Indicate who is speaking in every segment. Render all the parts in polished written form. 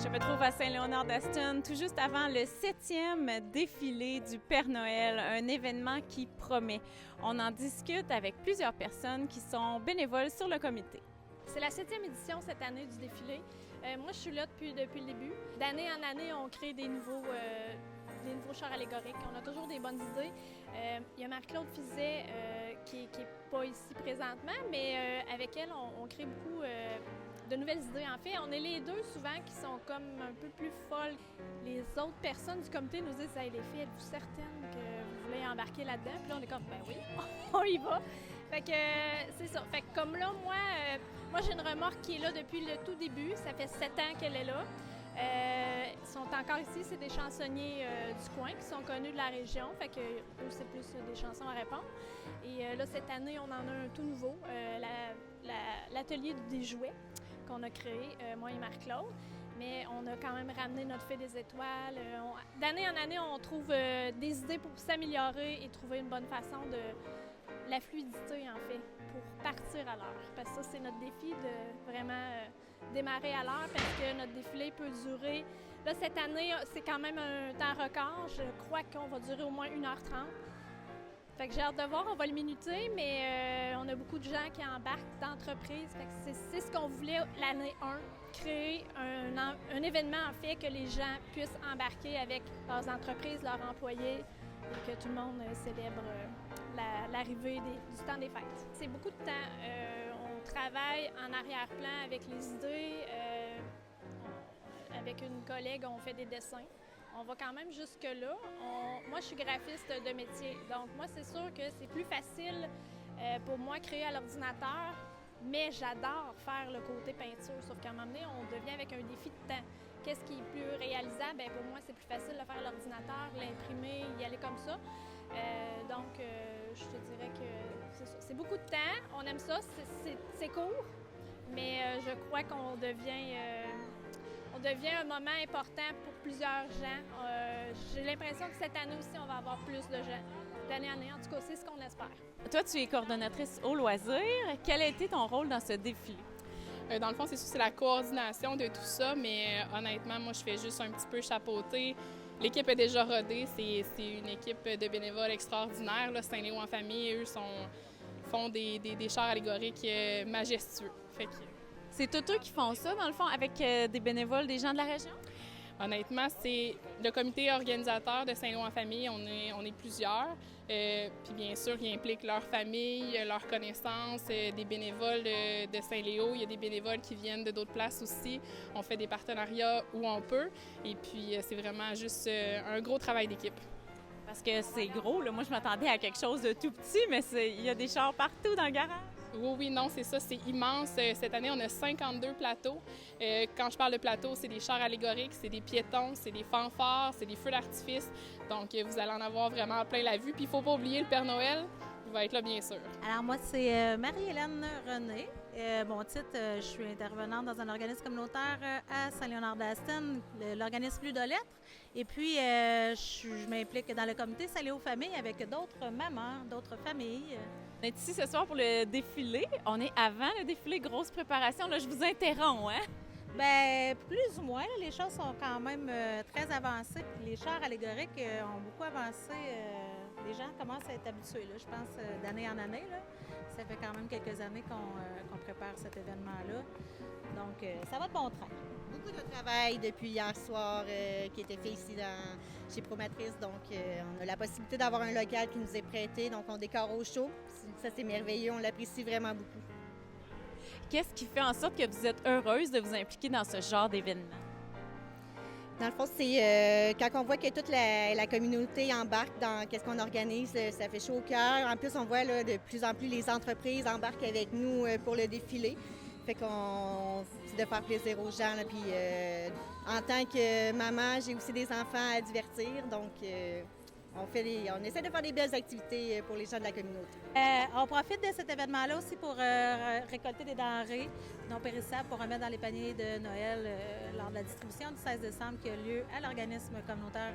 Speaker 1: Je me trouve à Saint-Léonard-d'Aston, tout juste avant le 7e défilé du Père Noël, un événement qui promet. On en discute avec plusieurs personnes qui sont bénévoles sur le comité.
Speaker 2: C'est la 7e édition cette année du défilé. Moi, je suis là depuis le début. D'année en année, on crée des nouveaux chars allégoriques. On a toujours des bonnes idées. Il y a Marie-Claude Fizet qui n'est pas ici présentement, mais avec elle, on crée beaucoup de nouvelles idées. En fait, on est les deux souvent qui sont comme un peu plus folles. Les autres personnes du comité nous disent « Hey, les filles, êtes-vous certaines que vous voulez embarquer là-dedans? » Puis là, on est comme « Ben oui, on y va! » Fait que c'est ça. Fait que comme là, moi j'ai une remorque qui est là depuis le tout début. Ça fait 7 ans qu'elle est là. Ils sont encore ici, c'est des chansonniers du coin qui sont connus de la région. Fait que eux, c'est plus des chansons à répondre. Et là, cette année, on en a un tout nouveau, l'atelier des jouets qu'on a créé, moi et Marie-Claude. Mais on a quand même ramené notre fée des étoiles. D'année en année, on trouve des idées pour s'améliorer et trouver une bonne façon de la fluidité, en fait, pour partir à l'heure. Parce que ça, c'est notre défi de vraiment démarrer à l'heure parce que notre défilé peut durer. Là, cette année, c'est quand même un temps record. Je crois qu'on va durer au moins 1h30. Fait que j'ai hâte de voir, on va le minuter, mais on a beaucoup de gens qui embarquent d'entreprises. Fait que c'est ce qu'on voulait l'année 1, créer un événement, en fait, que les gens puissent embarquer avec leurs entreprises, leurs employés, et que tout le monde célèbre l'arrivée du temps des fêtes. C'est beaucoup de temps. On travaille en arrière-plan avec les idées. Avec une collègue, on fait des dessins. On va quand même jusque-là. Moi, je suis graphiste de métier. Donc, moi, c'est sûr que c'est plus facile pour moi créer à l'ordinateur, mais j'adore faire le côté peinture. Sauf qu'à un moment donné, on devient avec un défi de temps. Qu'est-ce qui est plus réalisable? Bien, pour moi, c'est plus facile de faire à l'ordinateur, l'imprimer, y aller comme ça. Donc, je te dirais que c'est ça. C'est beaucoup de temps. On aime ça. C'est court, mais je crois qu'on devient un moment important pour plusieurs gens. J'ai l'impression que cette année aussi, on va avoir plus de gens. D'année en année, en tout cas, c'est ce qu'on espère.
Speaker 1: Toi, tu es coordonnatrice au loisir. Quel a été ton rôle dans ce défilé?
Speaker 3: Dans le fond, c'est la coordination de tout ça, mais honnêtement, moi, je fais juste un petit peu chapeauter. L'équipe est déjà rodée. C'est une équipe de bénévoles extraordinaire. Saint-Léo en famille, eux, font des chars allégoriques majestueux. Fait que...
Speaker 1: C'est tous eux qui font ça, dans le fond, avec des bénévoles, des gens de la région?
Speaker 3: Honnêtement, c'est le comité organisateur de Saint-Léo en famille. On est plusieurs. Puis bien sûr, il implique leur famille, leurs connaissances, des bénévoles de Saint-Léo. Il y a des bénévoles qui viennent de d'autres places aussi. On fait des partenariats où on peut. Et puis, c'est vraiment juste un gros travail d'équipe.
Speaker 1: Parce que c'est gros, là. Moi, je m'attendais à quelque chose de tout petit, mais il y a des chars partout dans le garage.
Speaker 3: Oui, non, c'est ça, c'est immense. Cette année, on a 52 plateaux. Quand je parle de plateaux, c'est des chars allégoriques, c'est des piétons, c'est des fanfares, c'est des feux d'artifice. Donc, vous allez en avoir vraiment plein la vue. Puis, il ne faut pas oublier le Père Noël, il va être là, bien sûr.
Speaker 4: Alors, moi, c'est Marie-Hélène René. Mon titre, je suis intervenante dans un organisme communautaire à Saint-Léonard-d'Aston, l'organisme Plus de lettres. Et puis, je m'implique dans le comité Saint-Léo Famille avec d'autres mamans, d'autres familles.
Speaker 1: On est ici ce soir pour le défilé. On est avant le défilé, grosse préparation. Là, je vous interromps, hein?
Speaker 4: Bien, plus ou moins. Là, les choses sont quand même très avancées. Puis les chars allégoriques ont beaucoup avancé. Les gens commencent à être habitués, là, je pense, d'année en année. Là. Ça fait quand même quelques années qu'on prépare cet événement-là. Donc, ça va de bon train.
Speaker 5: Beaucoup de travail depuis hier soir qui était fait ici chez Promatrice. Donc, on a la possibilité d'avoir un local qui nous est prêté. Donc, on décore au chaud. Ça, c'est merveilleux. On l'apprécie vraiment beaucoup.
Speaker 1: Qu'est-ce qui fait en sorte que vous êtes heureuse de vous impliquer dans ce genre d'événement?
Speaker 5: Dans le fond, c'est quand on voit que toute la communauté embarque dans qu'est-ce qu'on organise, ça fait chaud au cœur. En plus, on voit là, de plus en plus les entreprises embarquent avec nous pour le défilé. Fait qu'on c'est de faire plaisir aux gens. Là, puis en tant que maman, j'ai aussi des enfants à divertir. Donc, on essaie de faire des belles activités pour les gens de la communauté.
Speaker 4: On profite de cet événement-là aussi pour récolter des denrées non périssables pour remettre dans les paniers de Noël lors de la distribution du 16 décembre qui a lieu à l'organisme communautaire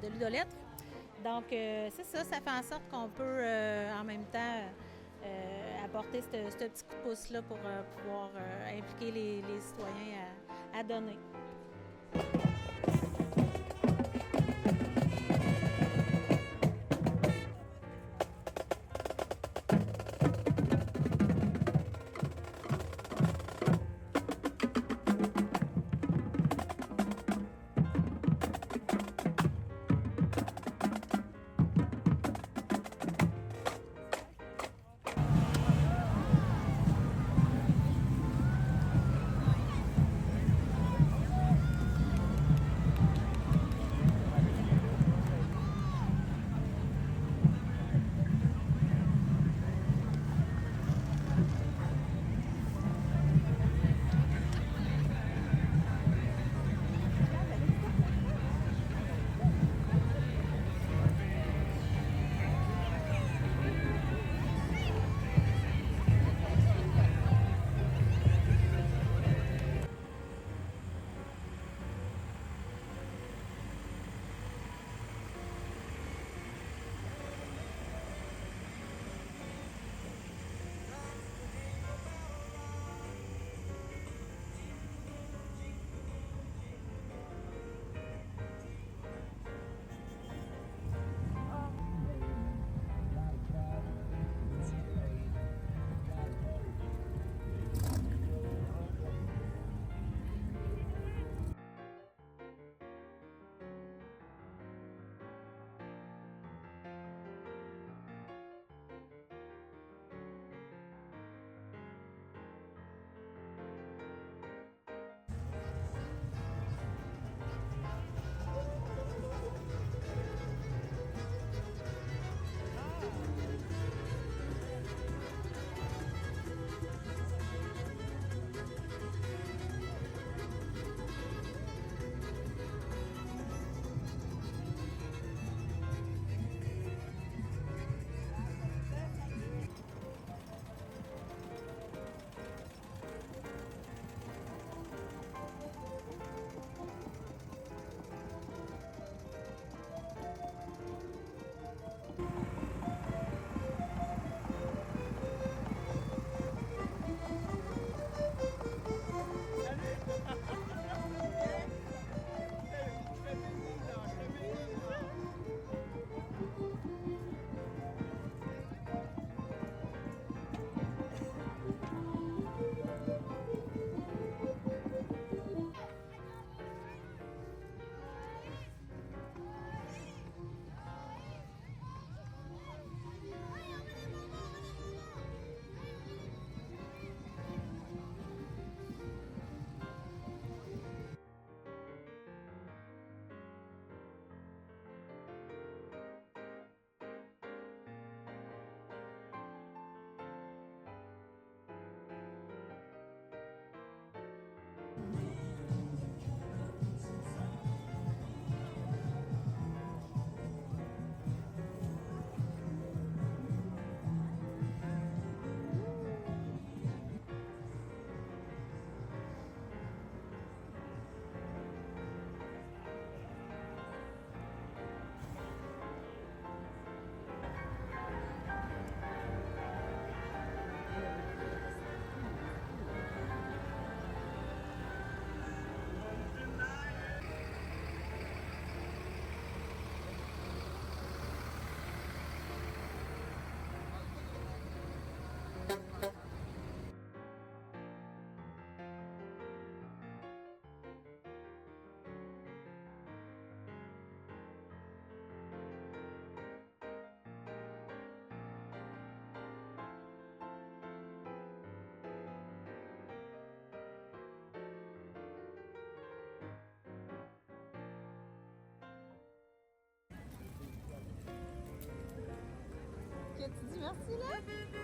Speaker 4: de Ludolettre. Donc, c'est ça, ça fait en sorte qu'on peut en même temps apporter ce petit coup de pouce-là pour pouvoir impliquer les citoyens à donner. Merci, là.